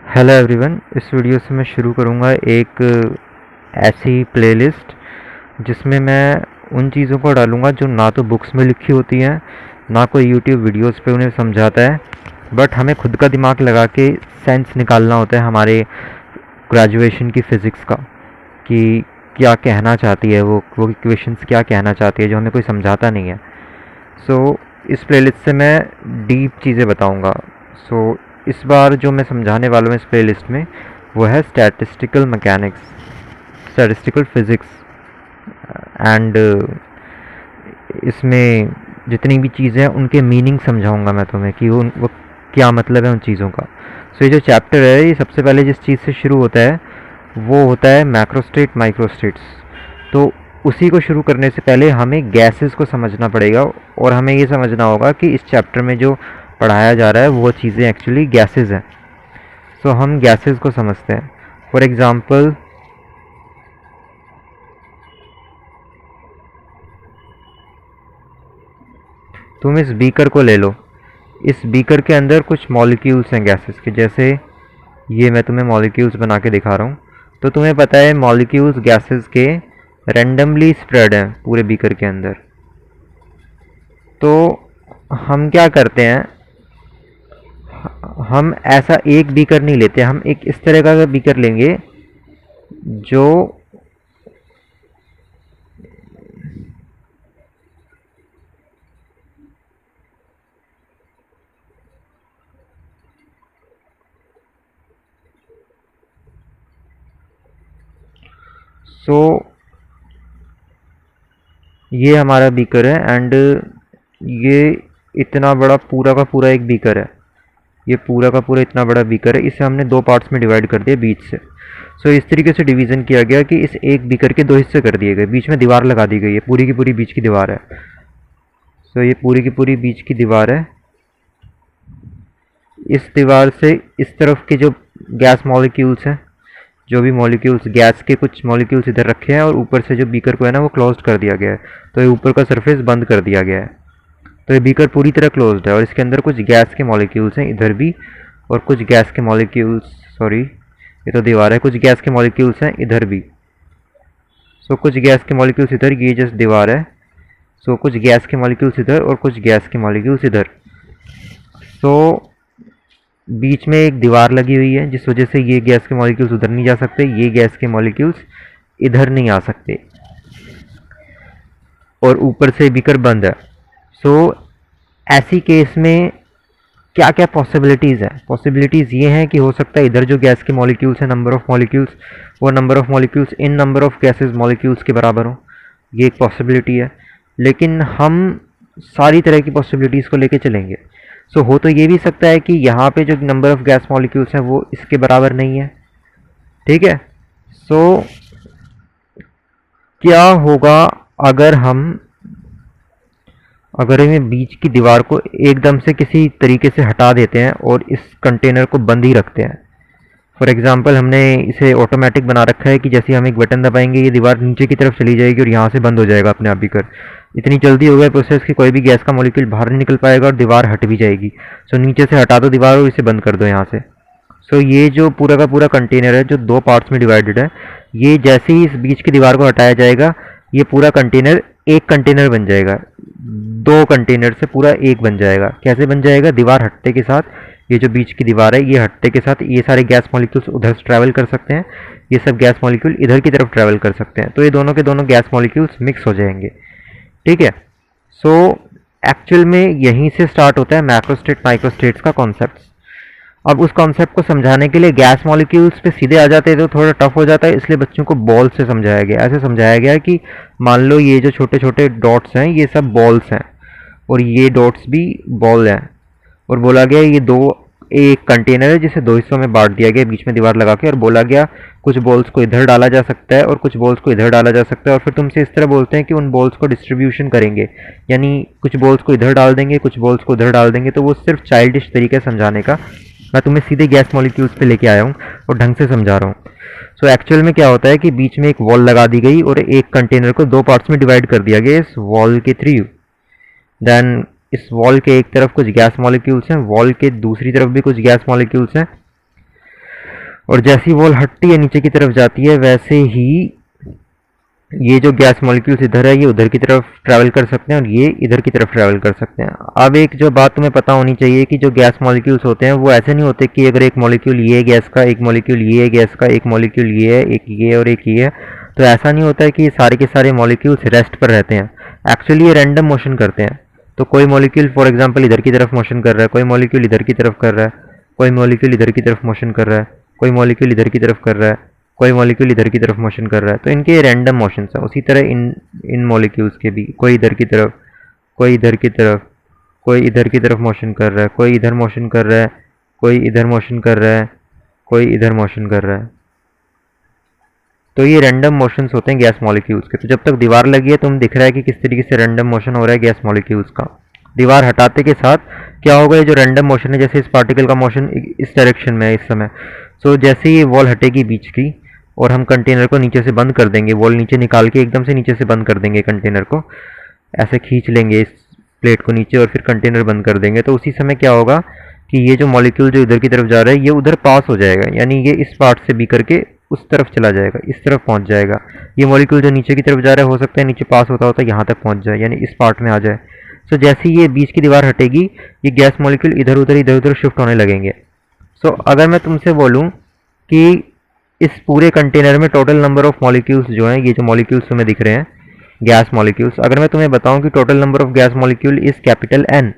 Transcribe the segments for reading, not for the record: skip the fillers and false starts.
Hello everyone. इस video से मैं शुरू करूँगा एक ऐसी प्लेलिस्ट जिसमें मैं उन चीज़ों को डालूँगा जो ना तो बुक्स में लिखी होती हैं, ना कोई यूट्यूब वीडियोस पे उन्हें समझाता है, बट हमें खुद का दिमाग लगा के सेंस निकालना होता है हमारे ग्रेजुएशन की फ़िज़िक्स का, कि क्या कहना चाहती है वो इक्वेशंस क्या कहना चाहती है जो हमें कोई समझाता नहीं है। इस प्लेलिस्ट से मैं डीप चीज़ें बताऊँगा। इस बार जो मैं समझाने वाला हूँ इस प्लेलिस्ट में वो है statistical mechanics, statistical physics and इसमें जितनी भी चीज़ें हैं उनके मीनिंग समझाऊंगा मैं तुम्हें कि वो क्या मतलब है उन चीज़ों का। ये जो चैप्टर है ये सबसे पहले जिस चीज़ से शुरू होता है वो होता है मैक्रोस्टेट माइक्रोस्टेट्स। तो उसी को शुरू करने से पहले हमें गैसेस को समझना पड़ेगा और हमें ये समझना होगा कि इस चैप्टर में जो पढ़ाया जा रहा है वो चीज़ें एक्चुअली गैसेस हैं। हम गैसेस को समझते हैं। फॉर एग्ज़ाम्पल तुम इस बीकर को ले लो। इस बीकर के अंदर कुछ मॉलिक्यूल्स हैं गैसेस के, जैसे ये मैं तुम्हें मॉलिक्यूल्स बना के दिखा रहा हूँ। तो तुम्हें पता है मॉलिक्यूल्स गैसेस के रैंडमली स्प्रेड हैं पूरे बीकर के अंदर। तो हम क्या करते हैं, हम ऐसा एक बीकर नहीं लेते, हम एक इस तरह का बीकर लेंगे जो ये हमारा बीकर है एंड ये इतना बड़ा पूरा का पूरा एक बीकर है। ये पूरा का पूरा इतना बड़ा बीकर है, इसे हमने दो पार्ट्स में डिवाइड कर दिया बीच से। इस तरीके से डिवीज़न किया गया कि इस एक बीकर के दो हिस्से कर दिए गए, बीच में दीवार लगा दी गई है, पूरी की पूरी बीच की दीवार है। ये पूरी की पूरी बीच की दीवार है। इस दीवार से इस तरफ के जो गैस मॉलिक्यूल्स हैं, जो भी मॉलिक्यूल्स गैस के कुछ मॉलिक्यूल्स इधर रखे हैं और ऊपर से जो बीकर को है ना वो क्लोज्ड कर दिया गया है। तो ये ऊपर का सरफेस बंद कर दिया गया है। तो ये बीकर पूरी तरह क्लोज्ड है और इसके अंदर कुछ गैस के मॉलिक्यूल्स हैं इधर भी, और कुछ गैस के मॉलिक्यूल्स, सॉरी ये तो दीवार है, कुछ गैस के मॉलिक्यूल्स हैं इधर भी। कुछ गैस के मॉलिक्यूल्स इधर, ये जस्ट दीवार है। कुछ गैस के मॉलिक्यूल्स इधर और कुछ गैस के मॉलिक्यूल्स इधर। बीच में एक दीवार लगी हुई है जिस वजह से ये गैस के मॉलिक्यूल्स उधर नहीं जा सकते, ये गैस के मॉलिक्यूल्स इधर नहीं आ सकते, और ऊपर से बीकर बंद है। ऐसी केस में क्या क्या पॉसिबिलिटीज़ है? पॉसिबिलिटीज़ ये हैं कि हो सकता है इधर जो गैस के मॉलिक्यूल्स हैं, नंबर ऑफ़ मॉलिक्यूल्स, वो number of molecules in number of gases molecules के बराबर हो, ये एक पॉसिबिलिटी है। लेकिन हम सारी तरह की पॉसिबिलिटीज़ को लेके चलेंगे। हो तो ये भी सकता है कि यहाँ पे जो नंबर ऑफ़ गैस मॉलिक्यूल्स हैं वो इसके बराबर नहीं है, ठीक है। क्या होगा अगर हमें बीच की दीवार को एकदम से किसी तरीके से हटा देते हैं और इस कंटेनर को बंद ही रखते हैं। फॉर एग्जांपल हमने इसे ऑटोमेटिक बना रखा है कि जैसे हम एक बटन दबाएंगे ये दीवार नीचे की तरफ चली जाएगी और यहाँ से बंद हो जाएगा अपने आप बीकर। इतनी जल्दी हो गया प्रोसेस कि कोई भी गैस का मॉलिक्यूल बाहर नहीं निकल पाएगा और दीवार हट भी जाएगी। नीचे से हटा दो दीवार और इसे बंद कर दो यहाँ से। ये जो पूरा का पूरा कंटेनर है जो दो पार्ट्स में डिवाइडेड है, ये जैसे ही इस बीच की दीवार को हटाया जाएगा ये पूरा कंटेनर एक कंटेनर बन जाएगा, दो कंटेनर से पूरा एक बन जाएगा। कैसे बन जाएगा? दीवार हटने के साथ ये जो बीच की दीवार है ये हटने के साथ ये सारे गैस मॉलिक्यूल्स उधर से ट्रैवल कर सकते हैं, ये सब गैस मॉलिक्यूल इधर की तरफ ट्रैवल कर सकते हैं। तो ये दोनों के दोनों गैस मॉलिक्यूल्स मिक्स हो जाएंगे, ठीक है। एक्चुअल में यहीं से स्टार्ट होता है मैक्रोस्टेट माइक्रोस्टेट्स का कॉन्सेप्ट। अब उस कॉन्सेप्ट को समझाने के लिए गैस मॉलिक्यूल्स पे सीधे आ जाते हैं तो थोड़ा टफ हो जाता है, इसलिए बच्चों को बॉल से समझाया गया। ऐसे समझाया गया कि मान लो ये जो छोटे छोटे डॉट्स हैं ये सब बॉल्स हैं और ये डॉट्स भी बॉल हैं, और बोला गया ये दो एक कंटेनर है जिसे दो हिस्सों में बांट दिया गया बीच में दीवार लगा के, और बोला गया कुछ बॉल्स को इधर डाला जा सकता है और कुछ बॉल्स को इधर डाला जा सकता है। और फिर तुमसे इस तरह बोलते हैं कि उन बॉल्स को डिस्ट्रीब्यूशन करेंगे, यानी कुछ बॉल्स को इधर डाल देंगे कुछ बॉल्स को उधर डाल देंगे। तो वो सिर्फ चाइल्डिश तरीके से समझाने का, मैं तुम्हें सीधे गैस मॉलिक्यूल्स पे लेके आया हूँ और ढंग से समझा रहा हूँ। एक्चुअल में क्या होता है कि बीच में एक वॉल लगा दी गई और एक कंटेनर को दो पार्ट्स में डिवाइड कर दिया गया इस वॉल के थ्रू। देन इस वॉल के एक तरफ कुछ गैस मॉलिक्यूल्स हैं, वॉल के दूसरी तरफ भी कुछ गैस मॉलिक्यूल्स हैं। और जैसी वॉल हटती है नीचे की तरफ जाती है, वैसे ही ये जो गैस मॉलिक्यूल्स इधर है ये उधर की तरफ ट्रैवल कर सकते हैं और ये इधर की तरफ ट्रैवल कर सकते हैं। अब एक जो बात तुम्हें पता होनी चाहिए कि जो गैस मॉलिक्यूल्स होते हैं वो ऐसे नहीं होते कि अगर एक मॉलिक्यूल ये है गैस का, एक मॉलिक्यूल ये है गैस का, एक मॉलिक्यूल ये है, एक ये और एक ये है, तो ऐसा नहीं होता है कि ये सारे के सारे मॉलिक्यूल्स रेस्ट पर रहते हैं। एक्चुअली ये रैंडम मोशन करते हैं। तो कोई मॉलिक्यूल फॉर एग्जाम्पल इधर की तरफ मोशन कर रहा है, कोई मॉलिक्यूल इधर की तरफ कर रहा है, कोई मॉलिक्यूल इधर की तरफ मोशन कर रहा है, कोई मॉलिक्यूल इधर की तरफ कर रहा है, कोई मॉलिक्यूल इधर की तरफ मोशन कर रहा है। तो इनके रैंडम मोशंस हैं। उसी तरह इन मॉलिक्यूल्स के भी कोई इधर की तरफ, कोई इधर की तरफ, कोई इधर की तरफ मोशन कर रहा है, कोई इधर मोशन कर रहा है, कोई इधर मोशन कर रहा है, कोई इधर मोशन कर रहा है। तो ये रैंडम मोशंस होते हैं गैस मॉलिक्यूल्स के। तो जब तक दीवार लगी है तुम दिख रहा है कि किस तरीके से रैंडम मोशन हो रहा है गैस मॉलिक्यूल्स का। दीवार हटाते के साथ क्या होगा, ये जो रैंडम मोशन है, जैसे इस पार्टिकल का मोशन इस डायरेक्शन में है इस समय, सो जैसे ही वॉल हटेगी बीच की और हम कंटेनर को नीचे से बंद कर देंगे, वॉल नीचे निकाल के एकदम से नीचे से बंद कर देंगे कंटेनर को, ऐसे खींच लेंगे इस प्लेट को नीचे और फिर कंटेनर बंद कर देंगे, तो उसी समय क्या होगा कि ये जो मॉलिक्यूल जो इधर की तरफ जा रहा है ये उधर पास हो जाएगा, यानी ये इस पार्ट से बी करके उस तरफ चला जाएगा, इस तरफ पहुंच जाएगा। ये मॉलिक्यूल जो नीचे की तरफ जा रहा है हो सकता है नीचे पास होता होता यहाँ तक पहुंच जाए, यानी इस पार्ट में आ जाए। सो जैसे ही ये बीच की दीवार हटेगी ये गैस मॉलिक्यूल इधर उधर शिफ्ट होने लगेंगे। सो अगर मैं तुमसे बोलूँ कि इस पूरे कंटेनर में टोटल नंबर ऑफ मॉलिक्यूल्स जो हैं, ये जो मॉलिक्यूल्स तुम्हें दिख रहे हैं गैस मॉलिक्यूल्स, अगर मैं तुम्हें बताऊं कि total number of gas molecule is capital n,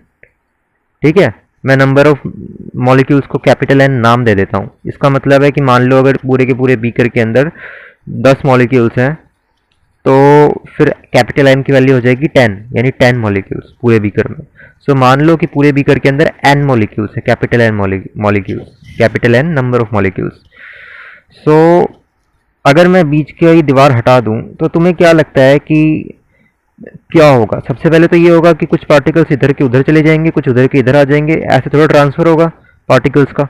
ठीक है, मैं नंबर ऑफ मॉलिक्यूल्स को कैपिटल एन नाम दे देता हूं। इसका मतलब है कि मान लो अगर पूरे के पूरे बीकर के अंदर 10 मॉलिक्यूल्स हैं तो फिर कैपिटल एन की वैल्यू हो जाएगी 10, यानी 10 मॉलिक्यूल्स पूरे बीकर में। सो मान लो कि पूरे बीकर के अंदर एन मॉलिक्यूल्स है, capital N molecules, capital N number of molecules. So अगर मैं बीच की दीवार हटा दूं तो तुम्हें क्या लगता है कि क्या होगा? सबसे पहले तो ये होगा कि कुछ पार्टिकल्स इधर के उधर चले जाएंगे, कुछ उधर के इधर आ जाएंगे, ऐसे थोड़ा ट्रांसफर होगा पार्टिकल्स का।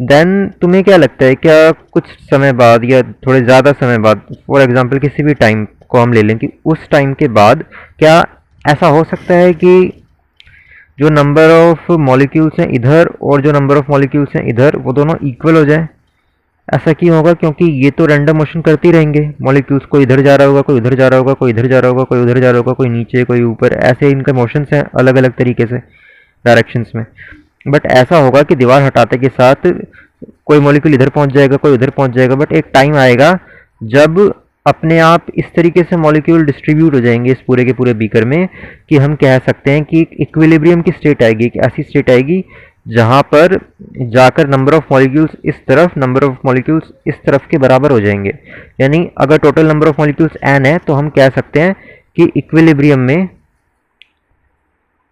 देन तुम्हें क्या लगता है क्या कुछ समय बाद या थोड़े ज़्यादा समय बाद, फॉर एग्जांपल किसी भी टाइम को हम ले लें कि उस टाइम के बाद क्या ऐसा हो सकता है कि जो नंबर ऑफ मॉलिक्यूल्स हैं इधर और जो नंबर ऑफ मॉलिक्यूल्स हैं इधर वो दोनों इक्वल हो जाए? ऐसा क्यों होगा? क्योंकि ये तो रैंडम मोशन करते ही रहेंगे मॉलिक्यूल्स, कोई इधर जा रहा होगा, कोई उधर जा रहा होगा, कोई इधर जा रहा होगा, कोई उधर जा रहा होगा, कोई नीचे कोई ऊपर, ऐसे इनके मोशंस हैं अलग अलग तरीके से डायरेक्शंस में। बट ऐसा होगा कि दीवार हटाते के साथ कोई मॉलिक्यूल इधर पहुंच जाएगा, कोई उधर पहुंच जाएगा, बट एक टाइम आएगा जब अपने आप इस तरीके से मॉलिक्यूल डिस्ट्रीब्यूट हो जाएंगे इस पूरे के पूरे बीकर में कि हम कह सकते हैं कि इक्विलिब्रियम की स्टेट आएगी, एक ऐसी स्टेट आएगी जहां पर जाकर नंबर ऑफ मॉलिक्यूल्स इस तरफ, नंबर ऑफ मॉलिक्यूल्स इस तरफ के बराबर हो जाएंगे। यानी अगर total number of molecules n है तो हम कह सकते हैं कि इक्विलिब्रियम में,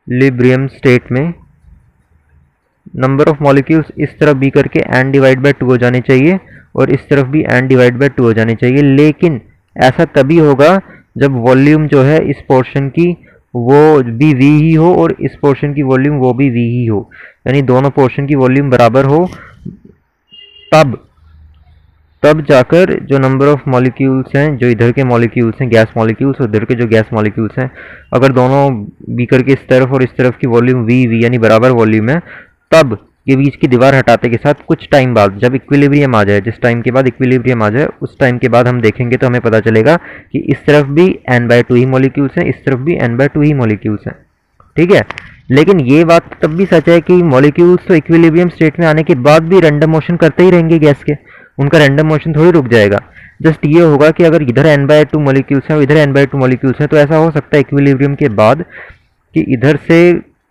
लिब्रियम स्टेट में नंबर ऑफ मॉलिक्यूल्स इस तरफ भी करके n डिवाइड बाई 2 हो जाने चाहिए और इस तरफ भी n डिवाइड बाई 2 हो जाने चाहिए। लेकिन ऐसा तभी होगा जब वॉल्यूम जो है इस पोर्शन की वो भी v ही हो और इस पोर्शन की वॉल्यूम वो भी v ही हो, यानी दोनों पोर्शन की वॉल्यूम बराबर हो, तब जाकर जो नंबर ऑफ मॉलिक्यूल्स हैं, जो इधर के मॉलिक्यूल्स हैं गैस मॉलिक्यूल्स और इधर के जो गैस मॉलिक्यूल्स हैं, अगर दोनों बीकर के इस तरफ और इस तरफ की वॉल्यूम v यानी बराबर वॉल्यूम है, तब ये बीच की दीवार हटाते के साथ कुछ टाइम बाद जब इक्विलिब्रियम आ जाए, जिस टाइम के बाद इक्विलिब्रियम आ जाए उस टाइम के बाद हम देखेंगे तो हमें पता चलेगा कि इस तरफ भी n/2 ही मॉलिक्यूल्स हैं, इस तरफ भी n/2 ही मॉलिक्यूल्स हैं, ठीक है। लेकिन ये बात तब भी सच है कि मॉलिक्यूल्स तो इक्विलिब्रियम स्टेट में आने के बाद भी रैंडम मोशन करते ही रहेंगे गैस के, उनका रैंडम मोशन थोड़ी रुक जाएगा। जस्ट ये होगा कि अगर इधर n/2 मॉलिक्यूल्स हैं और इधर n/2 मॉलिक्यूल्स हैं तो ऐसा हो सकता है इक्विलिब्रियम के बाद कि इधर से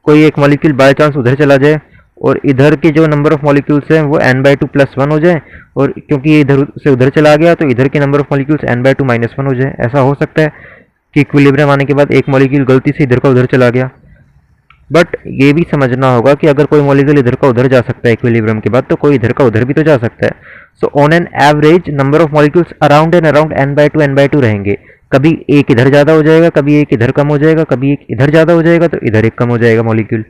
कोई एक मॉलिक्यूल बाय चांस उधर चला जाए और इधर के जो नंबर ऑफ मॉलिक्यूल्स हैं वो n/2 + 1 हो जाए, और क्योंकि ये इधर से उधर चला गया तो इधर के नंबर ऑफ मॉलिक्यूल्स n/2 - 1 हो जाए। ऐसा हो सकता है कि इक्विलिब्रियम आने के बाद एक मॉलिक्यूल गलती से इधर का उधर चला गया। बट ये भी समझना होगा कि अगर कोई मॉलिक्यूल इधर का उधर जा सकता है इक्विलिब्रियम के बाद, तो कोई इधर का उधर भी तो जा सकता है। So on an average number of molecules around and around n/2 रहेंगे। कभी एक इधर ज़्यादा हो जाएगा, कभी एक इधर कम हो जाएगा, कभी एक इधर ज़्यादा हो जाएगा तो इधर एक कम हो जाएगा molecule.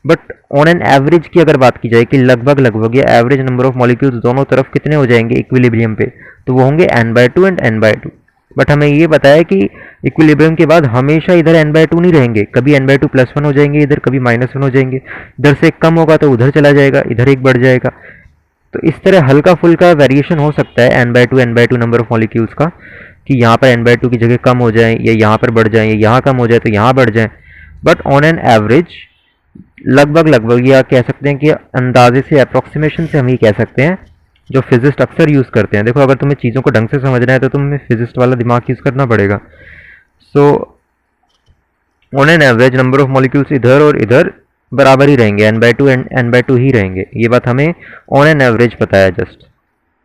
But on an average की अगर बात की जाए कि लगभग या एवरेज नंबर ऑफ मॉलिक्यूल्स दोनों तरफ कितने हो जाएंगे इक्विलिब्रियम पे, तो वो होंगे n/2 एंड n/2। बट हमें ये पता है कि इक्विलिब्रियम के बाद हमेशा इधर n/2 नहीं रहेंगे, कभी n/2 + 1 हो जाएंगे इधर, कभी -1 हो जाएंगे, इधर से एक कम होगा तो उधर चला जाएगा, इधर एक बढ़ जाएगा। तो इस तरह हल्का फुल्का वेरिएशन हो सकता है n/2 नंबर ऑफ मॉलिक्यूल्स का, कि यहाँ पर n/2 की जगह कम हो जाए या यहाँ पर बढ़ जाए या यहाँ कम हो जाए तो यहाँ बढ़ जाए, बट ऑन एन एवरेज लगभग या कह सकते हैं कि अंदाजे से, अप्रॉक्सीमेशन से हम ये कह सकते हैं, जो फिजिस्ट अक्सर यूज़ करते हैं। देखो अगर तुम्हें चीज़ों को ढंग से समझना है तो तुम्हें फिजिस्ट वाला दिमाग यूज़ करना पड़ेगा। So on an average number of molecules इधर और इधर बराबर ही रहेंगे, n/2 एंड n/2 ही रहेंगे। ये बात हमें ऑन एन एवरेज पता है, जस्ट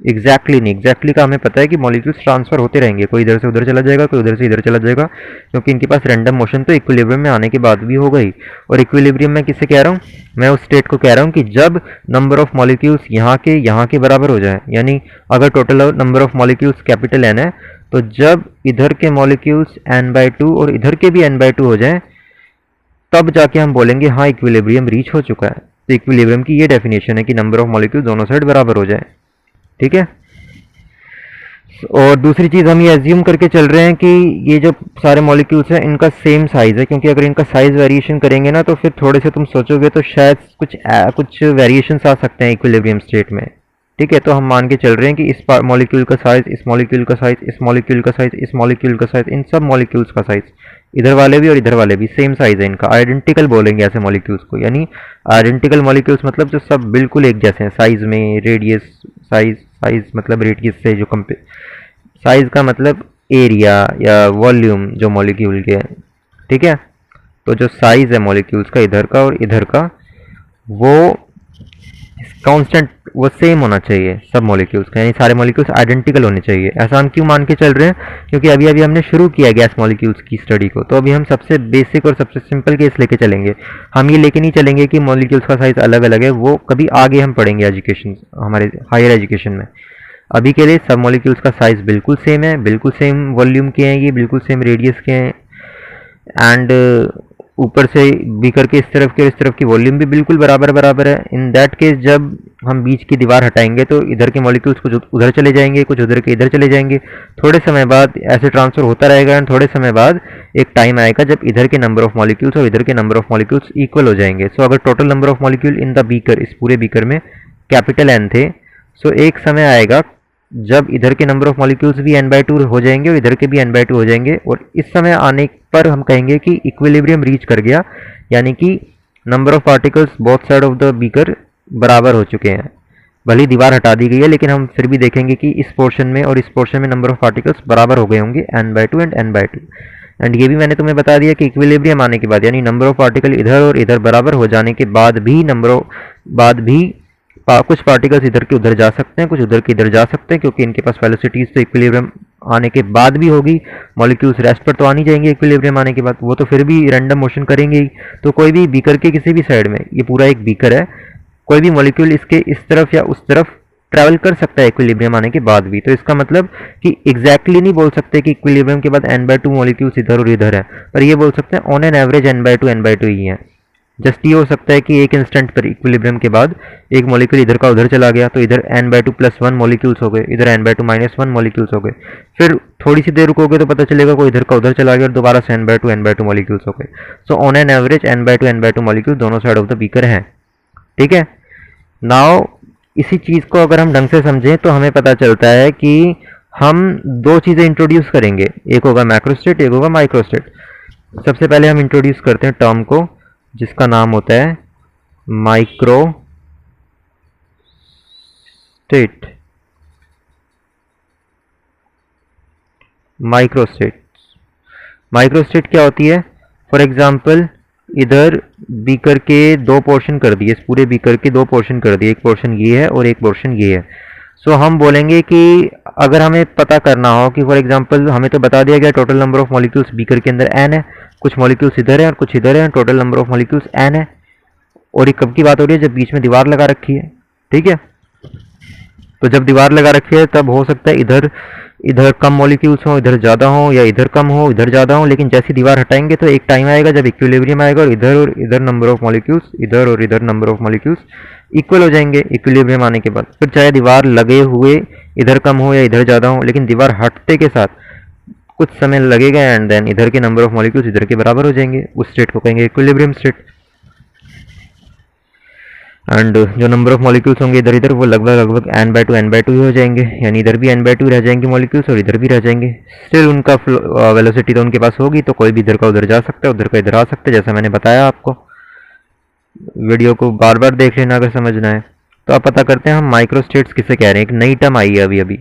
एग्जैक्टली नहीं, एग्जैक्टली का हमें पता है कि मॉलिक्यूल्स ट्रांसफर होते रहेंगे, कोई इधर से उधर चला जाएगा, कोई उधर से इधर चला जाएगा, क्योंकि इनके पास रैंडम मोशन तो इक्विलिब्रियम में आने के बाद भी हो गई। और इक्विलिब्रियम में किससे कह रहा हूँ मैं, उस स्टेट को कह रहा हूँ कि जब नंबर ऑफ मॉलिक्यूल्स यहाँ के बराबर हो जाए, यानी अगर total number of molecules capital n है, तो जब इधर के मॉलिक्यूल्स n/2 और इधर के भी n/2 हो जाए, तब जाके हम बोलेंगे हाँ इक्विलिब्रियम रीच हो चुका है। तो इक्विलिब्रियम की ये डेफिनेशन है कि नंबर ऑफ मॉलिक्यूल दोनों साइड बराबर हो जाए, ठीक है। और दूसरी चीज़ हम ये एज्यूम करके चल रहे हैं कि ये जो सारे मॉलिक्यूल्स हैं इनका सेम साइज़ है, क्योंकि अगर इनका साइज़ वेरिएशन करेंगे ना तो फिर थोड़े से तुम सोचोगे तो शायद कुछ वेरिएशंस आ सकते हैं इक्विलिब्रियम स्टेट में, ठीक है। तो हम मान के चल रहे हैं कि इस मॉलिक्यूल का साइज़, इस मॉलिक्यूल का साइज़, इस मॉलिक्यूल का साइज़, इस मॉलिक्यूल का साइज़, इन सब मॉलिक्यूल्स का साइज़, इधर वाले भी और इधर वाले भी सेम साइज़ है इनका, आइडेंटिकल बोलेंगे ऐसे मॉलिक्यूल्स को। यानी आइडेंटिकल मॉलिक्यूल्स मतलब जो सब बिल्कुल एक जैसे हैं साइज़ में, रेडियस, साइज़ मतलब रेडियस से जो साइज़ का मतलब एरिया या वॉल्यूम जो मॉलिक्यूल के, ठीक है। तो जो साइज़ है मॉलिक्यूल्स का इधर का और इधर का, वो कांस्टेंट, वो सेम होना चाहिए सब मॉलिक्यूल्स का, यानी सारे मॉलिक्यूल्स आइडेंटिकल होने चाहिए। ऐसा हम क्यों मान के चल रहे हैं, क्योंकि अभी अभी हमने शुरू किया गैस मॉलिक्यूल्स की स्टडी को, तो अभी हम सबसे बेसिक और सबसे सिंपल केस लेके चलेंगे। हम ये लेके नहीं चलेंगे कि मॉलिक्यूल्स का साइज़ अलग अलग है, वो कभी आगे हम पढ़ेंगे एजुकेशन, हमारे हायर एजुकेशन में। अभी के लिए सब मॉलिक्यूल्स का साइज़ बिल्कुल सेम है, बिल्कुल सेम वॉल्यूम के हैं, ये बिल्कुल सेम रेडियस के हैं, एंड ऊपर से बीकर के इस तरफ के और इस तरफ की वॉल्यूम भी बिल्कुल बराबर है। इन दैट केस जब हम बीच की दीवार हटाएंगे तो इधर के मॉलिक्यूल्स कुछ उधर चले जाएंगे, कुछ उधर के इधर चले जाएंगे, थोड़े समय बाद ऐसे ट्रांसफर होता रहेगा, एंड थोड़े समय बाद एक टाइम आएगा जब इधर के नंबर ऑफ मॉलिक्यूल्स और इधर के नंबर ऑफ मॉलिक्यूल्स इक्वल हो जाएंगे। सो अगर total number of molecule in the beaker, इस पूरे बीकर में कैपिटल एन थे, सो एक समय आएगा जब इधर के नंबर ऑफ मॉलिक्यूल्स भी n/2 हो जाएंगे और इधर के भी n/2 हो जाएंगे, और इस समय आने पर हम कहेंगे कि इक्विलिब्रियम रीच कर गया, यानी कि number of particles both side of the beaker बराबर हो चुके हैं। भले दीवार हटा दी गई है, लेकिन हम फिर भी देखेंगे कि इस पोर्शन में और इस पोर्शन में नंबर ऑफ पार्टिकल्स बराबर हो गए होंगे, n/2 एंड n/2। एंड ये भी मैंने तुम्हें बता दिया कि इक्विलिब्रियम आने के बाद, यानी नंबर ऑफ पार्टिकल इधर और इधर बराबर हो जाने के बाद भी कुछ पार्टिकल्स इधर के उधर जा सकते हैं, कुछ उधर के इधर जा सकते हैं, क्योंकि इनके पास वेलोसिटीज तो इक्विलिब्रियम आने के बाद भी होगी। मॉलिक्यूल्स रेस्ट पर तो आ नहीं जाएंगे इक्विलिब्रियम आने के बाद, वो तो फिर भी रैंडम मोशन करेंगे ही। तो कोई भी बीकर के किसी भी साइड में, ये पूरा एक बीकर है, कोई भी मॉलिक्यूल इसके इस तरफ या उस तरफ ट्रैवल कर सकता है इक्विलिब्रियम आने के बाद भी। तो इसका मतलब कि एग्जैक्टली नहीं बोल सकते कि इक्विलिब्रियम के बाद n/2 मॉलिक्यूल्स इधर और इधर है, पर ये बोल सकते हैं ऑन एन एवरेज n/2 ही है। जस्ट ये हो सकता है कि एक इंस्टेंट पर इक्विलिब्रियम के बाद एक मॉलिक्यूल इधर का उधर चला गया, तो इधर n/2+1 मॉलिक्यूल्स हो गए, इधर n/2-1 मॉलिक्यूल्स हो गए। फिर थोड़ी सी देर रुकोगे तो पता चलेगा कोई इधर का उधर चला गया और दोबारा से n/2 मॉलिक्यूल्स हो गए। So on an average n/2 molecule दोनों साइड ऑफ द बीकर हैं, ठीक है। नाउ इसी चीज़ को अगर हम ढंग से समझें तो हमें पता चलता है कि हम दो चीज़ें इंट्रोड्यूस करेंगे, एक होगा मैक्रोस्टेट, एक होगा माइक्रोस्टेट। सबसे पहले हम इंट्रोड्यूस करते हैं टर्म को जिसका नाम होता है माइक्रोस्टेट। माइक्रोस्टेट क्या होती है? फॉर एग्जांपल इधर बीकर के दो पोर्शन कर दिए, इस पूरे बीकर के दो पोर्शन कर दिए, एक पोर्शन ये है और एक पोर्शन ये है। सो हम बोलेंगे कि अगर हमें पता करना हो कि फॉर एग्जांपल हमें तो बता दिया गया total number of molecules beaker के अंदर n है, कुछ मॉलिक्यूल्स इधर है और कुछ इधर है, total number of molecules n है। और ये कब की बात हो रही है? जब बीच में दीवार लगा रखी है, ठीक है। तो जब दीवार लगा रखी है तब हो सकता है इधर कम मॉलिक्यूल्स हो, इधर ज़्यादा हो, या इधर कम हो इधर ज़्यादा हो, लेकिन जैसी दीवार हटाएंगे तो एक टाइम आएगा जब इक्विलिब्रियम आएगा और इधर नंबर ऑफ मॉलिक्यूल्स, इधर और इधर नंबर ऑफ मॉलिक्यूल्स इक्वल हो जाएंगे इक्विलिब्रियम आने के बाद। फिर चाहे दीवार लगे हुए इधर कम हो या इधर ज़्यादा हो, लेकिन दीवार हटते के साथ कुछ समय लगेगा एंड देन इधर के नंबर ऑफ मॉलिक्यूल्स इधर के बराबर हो जाएंगे। उस स्टेट को कहेंगे इक्विलिब्रियम स्टेट। एंड जो नंबर ऑफ मॉलिक्यूल्स होंगे इधर इधर वो लगभग n/2 ही हो जाएंगे, यानी इधर भी n/2 रह जाएंगे मॉलिक्यूल्स और इधर भी रह जाएंगे। स्टिल उनका वेलोसिटी तो उनके पास होगी, तो कोई भी इधर का उधर जा सकता है, उधर का इधर आ सकता है, जैसा मैंने बताया आपको। वीडियो को बार बार देख लेना अगर समझना है। तो अब पता करते हैं हम माइक्रोस्टेट्स किसे कह रहे हैं। एक नई टर्म आई है अभी अभी,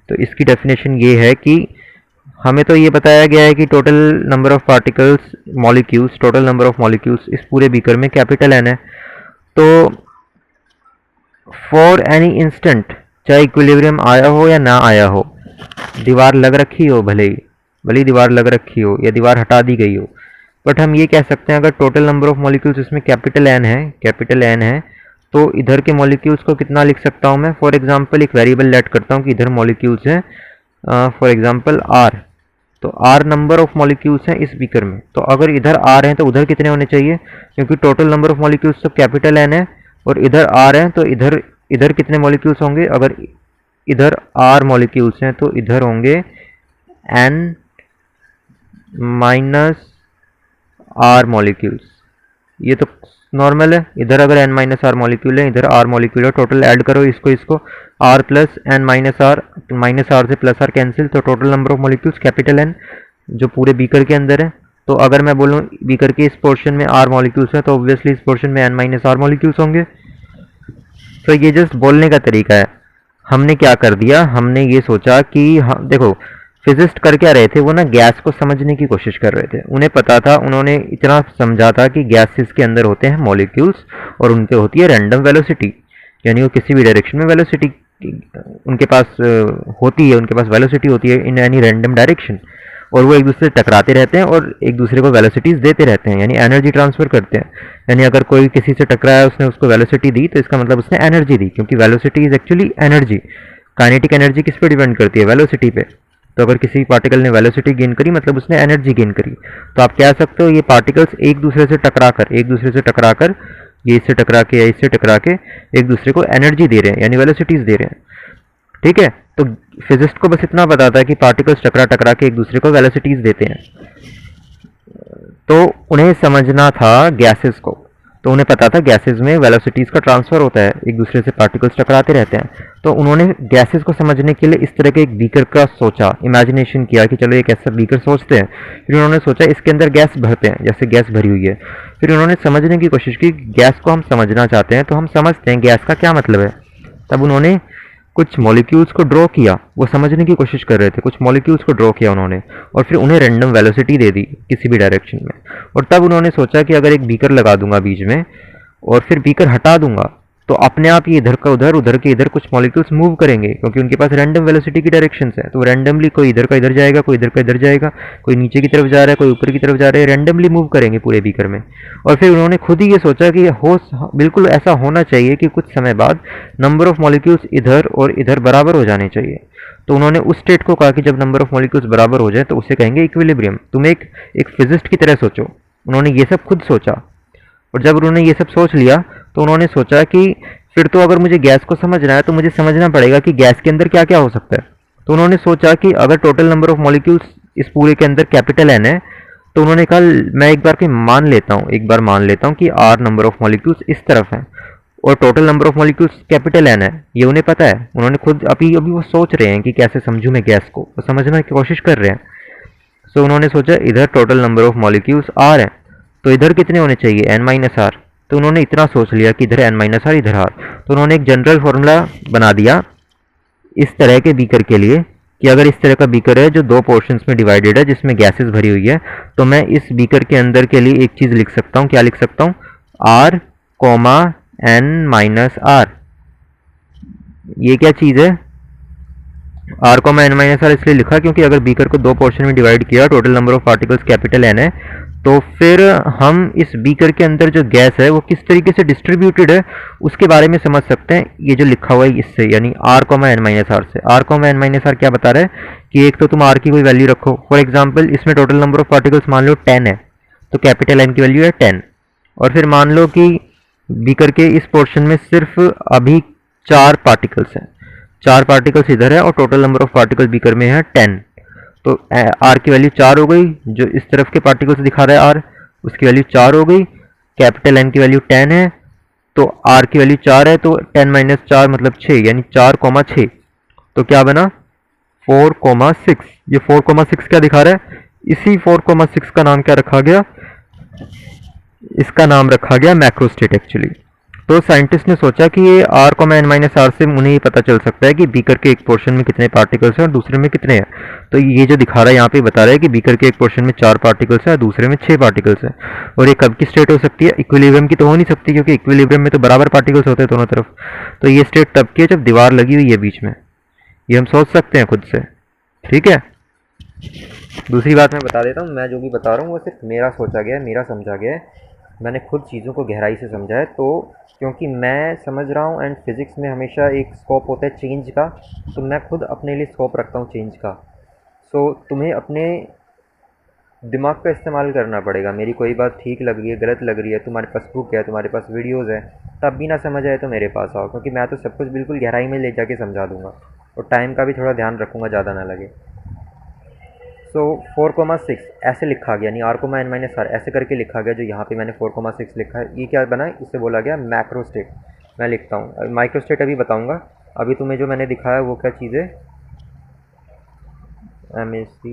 तो इसकी डेफिनेशन ये है कि हमें तो ये बताया गया है कि total number of particles molecules, total number of molecules इस पूरे बीकर में कैपिटल एन है। तो फॉर एनी इंस्टेंट, चाहे इक्विलिब्रियम आया हो या ना आया हो, दीवार लग रखी हो, भले ही दीवार लग रखी हो या दीवार हटा दी गई हो, बट हम ये कह सकते हैं अगर टोटल नंबर ऑफ मॉलिक्यूल्स इसमें कैपिटल एन है, तो इधर के मॉलिक्यूल्स को कितना लिख सकता हूँ मैं। फॉर एग्जांपल एक वेरिएबल लेट करता हूँ कि इधर मॉलिक्यूल्स हैं, फॉर एग्जांपल आर, तो आर नंबर ऑफ मॉलिक्यूल्स हैं इस बीकर में। तो अगर इधर आर हैं तो उधर कितने होने चाहिए, क्योंकि टोटल नंबर ऑफ मॉलिक्यूल्स तो कैपिटल एन है और इधर आर हैं, तो इधर कितने मॉलिक्यूल्स होंगे। अगर इधर आर मॉलिक्यूल्स हैं तो इधर होंगे एन माइनस आर मॉलिक्यूल्स। ये तो नॉर्मल है। इधर अगर n माइनस आर मॉलिक्यूल है, इधर आर मॉलिक्यूल है, टोटल ऐड करो इसको r plus n minus are से प्लस आर कैंसिल, तो total number of molecules capital n जो पूरे बीकर के अंदर है। तो अगर मैं बोलूँ बीकर के इस पोर्शन में आर मॉलिक्यूल्स है, तो ऑब्वियसली इस पोर्शन में n माइनस आर मॉलिक्यूल्स होंगे। तो ये जस्ट बोलने का तरीका है। हमने क्या कर दिया, हमने ये सोचा कि हम देखो फिजिस्ट कर क्या रहे थे, वो ना गैस को समझने की कोशिश कर रहे थे। उन्हें पता था, उन्होंने इतना समझा था कि गैसेस के अंदर होते हैं मॉलिक्यूल्स और उनके होती है रैंडम वेलोसिटी, यानी वो किसी भी डायरेक्शन में वेलोसिटी उनके पास होती है, उनके पास वेलोसिटी होती है इन एनी रैंडम डायरेक्शन, और वो एक दूसरे से टकराते रहते हैं और एक दूसरे को वेलोसिटीज देते रहते हैं, यानी एनर्जी ट्रांसफर करते हैं। यानी अगर कोई किसी से टकराया, उसने उसको वेलोसिटी दी, तो इसका मतलब उसने एनर्जी दी, क्योंकि velocity is actually energy. Kinetic energy किस पे डिपेंड करती है, वेलोसिटी पे। तो अगर किसी पार्टिकल ने वेलोसिटी गेन करी, मतलब उसने एनर्जी गेन करी। तो आप कह सकते हो ये पार्टिकल्स एक दूसरे से टकराकर ये इससे टकरा के या इससे टकरा के एक दूसरे को एनर्जी दे रहे हैं, यानी वेलोसिटीज दे रहे हैं। ठीक है, तो फिजिस्ट को बस इतना पता था कि पार्टिकल्स टकरा के एक दूसरे को वेलोसिटीज देते हैं। तो उन्हें समझना था गैसेस को, तो उन्हें पता था गैसेस में वेलोसिटीज का ट्रांसफर होता है, एक दूसरे से पार्टिकल्स टकराते रहते हैं। तो उन्होंने गैसेस को समझने के लिए इस तरह के एक बीकर का सोचा, इमेजिनेशन किया कि चलो एक ऐसा बीकर सोचते हैं। फिर उन्होंने सोचा इसके अंदर गैस भरते हैं, जैसे गैस भरी हुई है। फिर उन्होंने समझने की कोशिश की, गैस को हम समझना चाहते हैं तो हम समझते हैं गैस का क्या मतलब है। तब उन्होंने कुछ मॉलिक्यूल्स को ड्रॉ किया, वो समझने की कोशिश कर रहे थे, कुछ मॉलिक्यूल्स को ड्रॉ किया उन्होंने, और फिर उन्हें रैंडम वेलोसिटी दे दी किसी भी डायरेक्शन में। और तब उन्होंने सोचा कि अगर एक बीकर लगा दूंगा बीच में और फिर बीकर हटा दूंगा, तो अपने आप ये इधर का उधर, उधर के इधर कुछ मॉलिक्यूल्स मूव करेंगे, क्योंकि उनके पास रैंडम वेलोसिटी की डायरेक्शंस है। तो रैंडमली कोई इधर का इधर जाएगा, कोई इधर का इधर जाएगा, कोई नीचे की तरफ जा रहा है, कोई ऊपर की तरफ जा रहा है, रैंडमली मूव करेंगे पूरे बीकर में। और फिर उन्होंने खुद ही ये सोचा कि बिल्कुल ऐसा होना चाहिए कि कुछ समय बाद नंबर ऑफ मॉलिक्यूल्स इधर और इधर बराबर हो जाने चाहिए। तो उन्होंने उस स्टेट को कहा कि जब नंबर ऑफ मॉलिक्यूल्स बराबर हो जाए तो उसे कहेंगे इक्विलिब्रियम। तुम एक फिजिस्ट की तरह सोचो। उन्होंने ये सब खुद सोचा, और जब उन्होंने ये सब सोच लिया तो उन्होंने सोचा कि फिर तो अगर मुझे गैस को समझना है तो मुझे समझना पड़ेगा कि गैस के अंदर क्या क्या हो सकता है। तो उन्होंने सोचा कि अगर टोटल नंबर ऑफ मॉलिक्यूल्स इस पूरे के अंदर कैपिटल एन है, तो उन्होंने कहा मैं एक बार मान लेता हूँ कि आर नंबर ऑफ मॉलिक्यूल्स इस तरफ है और total number of molecules capital n है। ये उन्हें पता है, उन्होंने खुद अभी वो सोच रहे हैं कि कैसे समझूं मैं गैस को, वो समझने की कोशिश कर रहे हैं। सो उन्होंने सोचा इधर total number of molecules r है, तो इधर कितने होने चाहिए, एन माइनस आर। तो उन्होंने इतना सोच लिया कि इधर एन माइनस आर, इधर आर। तो उन्होंने एक जनरल फॉर्मूला बना दिया इस तरह के बीकर के लिए कि अगर इस तरह का बीकर है जो दो पोर्शंस में डिवाइडेड है, जिसमें गैसेस भरी हुई है, तो मैं इस बीकर के अंदर के लिए एक चीज़ लिख सकता हूँ। क्या लिख सकता हूँ, r comma N minus r. ये क्या चीज़ है, r comma N minus r इसलिए लिखा क्योंकि अगर बीकर को दो पोर्शन में डिवाइड किया, total number of particles capital n है, तो फिर हम इस बीकर के अंदर जो गैस है वो किस तरीके से डिस्ट्रीब्यूटेड है उसके बारे में समझ सकते हैं। ये जो लिखा हुआ है इससे, यानी are comma N minus are से। R comma N minus R क्या बता रहा है कि एक तो तुम आर की कोई वैल्यू रखो, फॉर एग्जाम्पल इसमें टोटल नंबर ऑफ पार्टिकल्स मान लो 10 है, तो कैपिटल एन की वैल्यू है 10। और फिर मान लो कि बीकर के इस पोर्शन में सिर्फ अभी 4 पार्टिकल्स हैं, 4 पार्टिकल्स इधर है और total number of particles beaker में है 10। तो आर की वैल्यू 4 हो गई, जो इस तरफ के पार्टिकल्स दिखा रहा है आर, उसकी वैल्यू 4 हो गई। कैपिटल एन की वैल्यू 10 है, तो आर की वैल्यू 4 है, तो 10 माइनस 4 मतलब 6, यानी 4,6। तो क्या बना 4,6। ये 4,6 क्या दिखा रहा है, इसी 4,6 का नाम क्या रखा गया, इसका नाम रखा गया मैक्रोस्टेट एक्चुअली। तो साइंटिस्ट ने सोचा कि ये r comma n minus are से उन्हें ये पता चल सकता है कि बीकर के एक पोर्शन में कितने पार्टिकल्स हैं और दूसरे में कितने हैं। तो ये जो दिखा रहा है यहाँ पे बता रहा है कि बीकर के एक पोर्शन में 4 पार्टिकल्स हैं और दूसरे में 6 पार्टिकल्स हैं। और ये कब की स्टेट हो सकती है, इक्विलिब्रियम की तो हो नहीं सकती, क्योंकि इक्विलिब्रियम में तो बराबर पार्टिकल्स होते हैं दोनों तरफ। तो ये स्टेट तब की है जब दीवार लगी हुई है बीच में। ये हम सोच सकते हैं खुद से, ठीक है। दूसरी बात मैं बता देता हूँ, मैं जो भी बता रहा हूँ वो सिर्फ मेरा सोचा गया है, मेरा समझा गया है, मैंने खुद चीज़ों को गहराई से समझा है। तो क्योंकि मैं समझ रहा हूँ एंड फिज़िक्स में हमेशा एक स्कोप होता है चेंज का, तो मैं खुद अपने लिए स्कोप रखता हूँ चेंज का। सो तुम्हें अपने दिमाग का इस्तेमाल करना पड़ेगा। मेरी कोई बात ठीक लग रही है, गलत लग रही है, तुम्हारे पास प्रूफ है, तुम्हारे पास वीडियोज़ है, तब भी ना समझ आए तो मेरे पास आओ, क्योंकि मैं तो सब कुछ बिल्कुल गहराई में ले जाके समझा दूँगा और टाइम का भी थोड़ा ध्यान रखूँगा, ज़्यादा ना लगे। सो 4,6 ऐसे लिखा गया, यानी are comma N minus r ऐसे करके लिखा गया, जो यहाँ पे मैंने 4,6 लिखा है। ये क्या बना है, इससे बोला गया मैक्रोस्टेट। मैं लिखता हूँ माइक्रोस्टेट, अभी बताऊँगा। अभी तुम्हें जो मैंने दिखाया वो क्या चीज़ है, M A C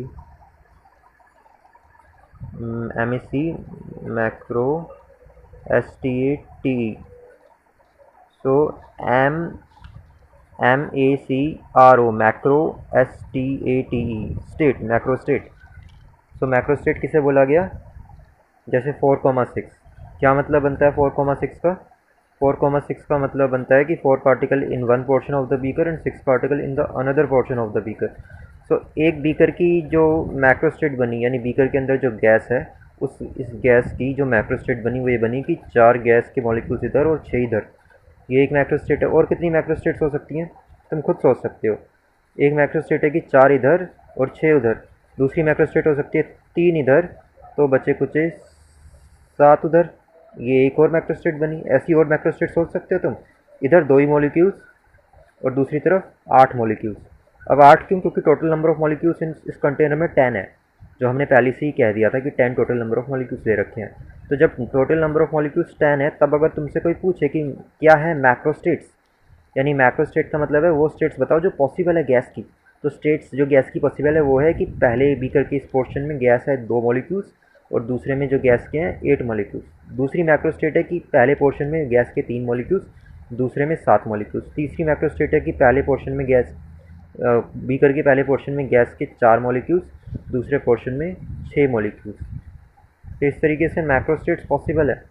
macro STATE। So MACRO macro STATE state, macro state. So macro state किसे बोला गया, जैसे 4,6 क्या मतलब बनता है 4,6 का, 4,6 का मतलब बनता है कि 4 particle in one portion of the beaker and 6 particle in the another portion of the beaker. So एक बीकर की जो मैक्रोस्टेट बनी, यानी बीकर के अंदर जो गैस है, इस गैस की जो मैक्रोस्टेट बनी वो ये बनी कि 4 गैस के मॉलिक्यूल्स इधर और 6 इधर। ये एक मैक्रोस्टेट है। और कितनी मैक्रोस्टेट्स हो सकती हैं तुम खुद सोच सकते हो। एक मैक्रोस्टेट है कि 4 इधर और 6 उधर। दूसरी मैक्रोस्टेट हो सकती है 3 इधर तो बचे कुछ 7 उधर। ये एक और मैक्रोस्टेट बनी। ऐसी और मैक्रोस्टेट सोच सकते हो तुम, इधर 2 ही मॉलिक्यूल्स और दूसरी तरफ 8 मॉलिक्यूल्स। अब 8 क्यों, क्योंकि टोटल नंबर ऑफ मॉलिक्यूल्स इस कंटेनर में 10 है, जो हमने पहले से ही कह दिया था कि 10 टोटल नंबर ऑफ मॉलिक्यूल्स ले रखे हैं। तो जब टोटल नंबर ऑफ मॉलिक्यूल्स 10 है, तब अगर तुमसे कोई पूछे कि क्या है मैक्रोस्टेट्स, यानी मैक्रोस्टेट का मतलब है वो स्टेट्स बताओ जो पॉसिबल है गैस की। तो स्टेट्स जो गैस की पॉसिबल है वो है कि पहले बीकर के इस पोर्शन में गैस है 2 मॉलिक्यूल्स और दूसरे में जो गैस के हैं 8 मॉलिक्यूल्स। दूसरी मैक्रोस्टेट है कि पहले पोर्शन में गैस के 3 मॉलिक्यूल्स, दूसरे में 7 मॉलिक्यूल्स। तीसरी मैक्रोस्टेट है कि पहले पोर्शन में गैस बीकर के पहले पोर्शन में गैस के 4 मॉलिक्यूल्स, दूसरे पोर्शन में 6 मॉलिक्यूल्स। तो इस तरीके से मैक्रोस्टेट्स पॉसिबल है,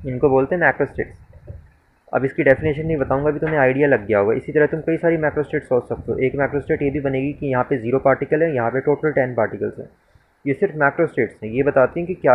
इनको बोलते हैं मैक्रोस्टेट्स। अब इसकी डेफिनेशन नहीं बताऊंगा, अभी तुम्हें आइडिया लग गया होगा। इसी तरह तुम कई सारी मैक्रोस्टेट सोच सकते हो। एक मैक्रोस्टेट ये भी बनेगी कि यहाँ पे 0 पार्टिकल है, यहाँ पे टोटल 10 पार्टिकल्स हैं। ये सिर्फ मैक्रोस्टेट्स हैं, ये बताती हैं कि क्या